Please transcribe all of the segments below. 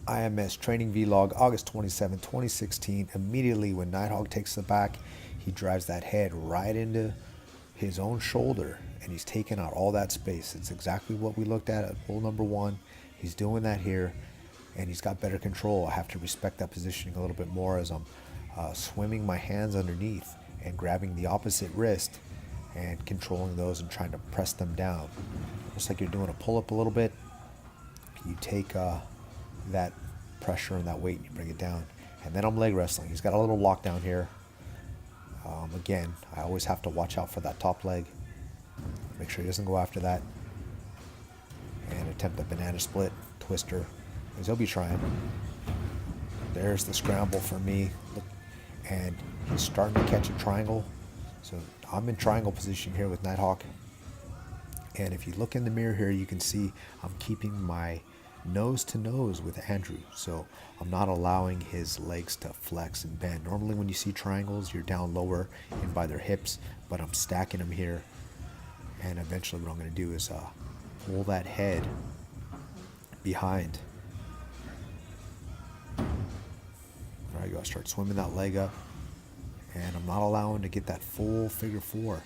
IMS training vlog, August 27, 2016. Immediately when Nighthawk takes the back, he drives that head right into his own shoulder and he's taking out all that space. It's exactly what we looked at pull number one. He's doing that here and he's got better control. I have to respect that positioning a little bit more as I'm swimming my hands underneath and grabbing the opposite wrist and controlling those and trying to press them down. Just like you're doing a pull-up a little bit, you take that pressure and that weight and you bring it down. And then I'm leg wrestling. He's got a little lockdown here. Again, I always have to watch out for that top leg. Make sure he doesn't go after that. And attempt a banana split, twister, because he'll be trying. There's the scramble for me. Look, and he's starting to catch a triangle. So I'm in triangle position here with Nighthawk. And if you look in the mirror here, you can see I'm keeping my nose to nose with Andrew. So I'm not allowing his legs to flex and bend. Normally when you see triangles, you're down lower and by their hips, but I'm stacking them here. And eventually what I'm going to do is pull that head behind. There I go. I start swimming that leg up. And I'm not allowing to get that full figure four.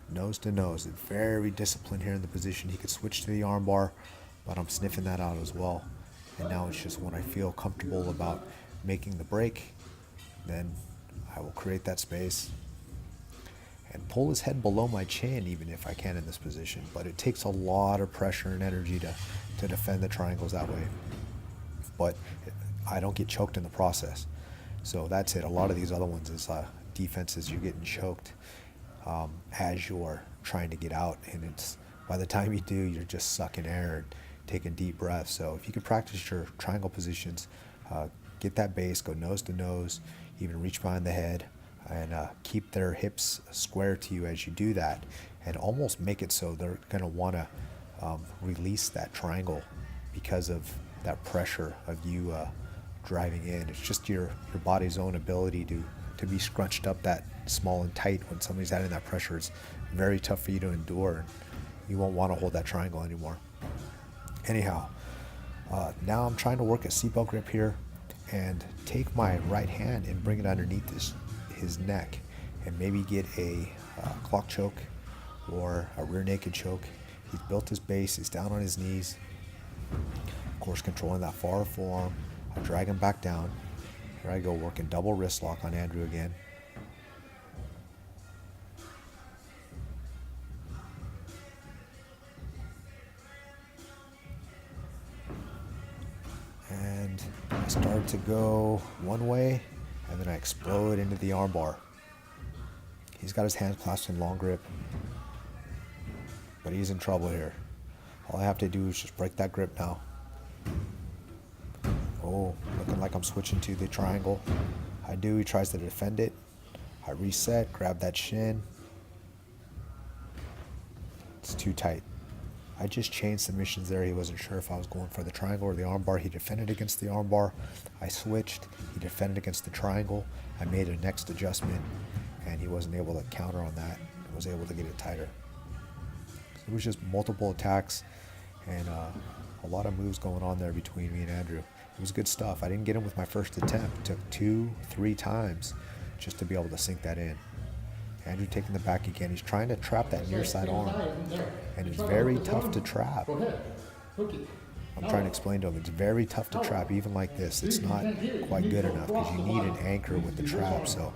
Nose to nose. It's very disciplined here in the position. He could switch to the arm bar, but I'm sniffing that out as well. And now it's just when I feel comfortable about making the break, then I will create that space and pull his head below my chin even if I can in this position. But it takes a lot of pressure and energy to defend the triangles that way. But I don't get choked in the process. So that's it. A lot of these other ones is defenses, you're getting choked as you're trying to get out. And it's by the time you do, you're just sucking air and taking deep breaths. So if you can practice your triangle positions, get that base, go nose to nose, even reach behind the head, and keep their hips square to you as you do that, and almost make it so they're going to want to release that triangle because of that pressure of you driving in. It's just your body's own ability to be scrunched up that small and tight when somebody's adding that pressure. It's very tough for you to endure, and you won't want to hold that triangle anymore. Anyhow, now I'm trying to work a seatbelt grip here and take my right hand and bring it underneath his neck and maybe get a clock choke or a rear naked choke. He's built his base, he's down on his knees. Of course, controlling that far forearm. I drag him back down. Here I go, working double wrist lock on Andrew again. And I start to go one way, and then I explode into the armbar. He's got his hands clasped in long grip, but he's in trouble here. All I have to do is just break that grip now. Oh, looking like I'm switching to the triangle. I do. He tries to defend it. I reset, grab that shin. It's too tight. I just changed submissions there. He wasn't sure if I was going for the triangle or the armbar. He defended against the armbar. I switched. He defended against the triangle. I made a next adjustment, and he wasn't able to counter on that. I was able to get it tighter. So it was just multiple attacks and a lot of moves going on there between me and Andrew. It was good stuff. I didn't get him with my first attempt. It took 2-3 times just to be able to sink that in. Andrew taking the back again. He's trying to trap that near side arm, and it's very tough to trap. I'm trying to explain to him, it's very tough to trap even like this. It's not quite good enough because you need an anchor with the trap. So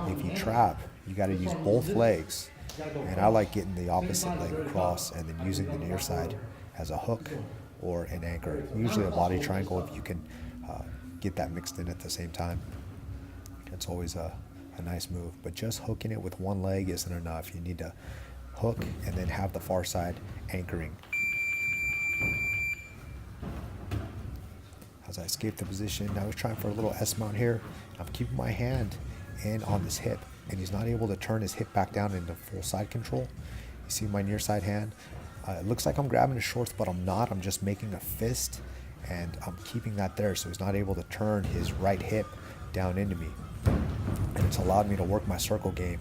if you trap, you got to use both legs, and I like getting the opposite leg across and then using the near side as a hook or an anchor. Usually a body triangle if you can get that mixed in at the same time. It's always a nice move, but just hooking it with one leg isn't enough. You need to hook and then have the far side anchoring. As I escape the position, now he's trying for a little S mount here. I'm keeping my hand in on this hip, and he's not able to turn his hip back down into full side control. You see my near side hand? It looks like I'm grabbing his shorts, but I'm not. I'm just making a fist, and I'm keeping that there so he's not able to turn his right hip down into me. And it's allowed me to work my circle game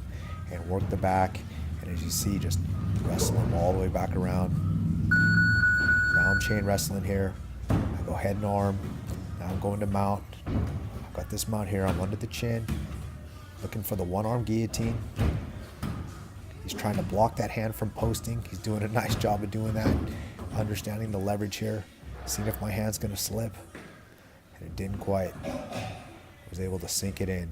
and work the back, and as you see, just wrestle him all the way back around. Now I'm chain wrestling here. I go go head and arm. Now I'm going to mount. I've got this mount here. I'm under the chin, looking for the one-arm guillotine. He's trying to block that hand from posting. He's doing a nice job of doing that, understanding the leverage here, seeing if my hand's going to slip. And it didn't quite. I was able to sink it in.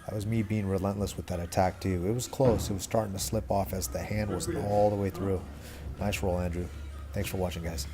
That was me being relentless with that attack too. It was close. It was starting to slip off as the hand wasn't all the way through. Nice roll, Andrew. Thanks for watching, guys.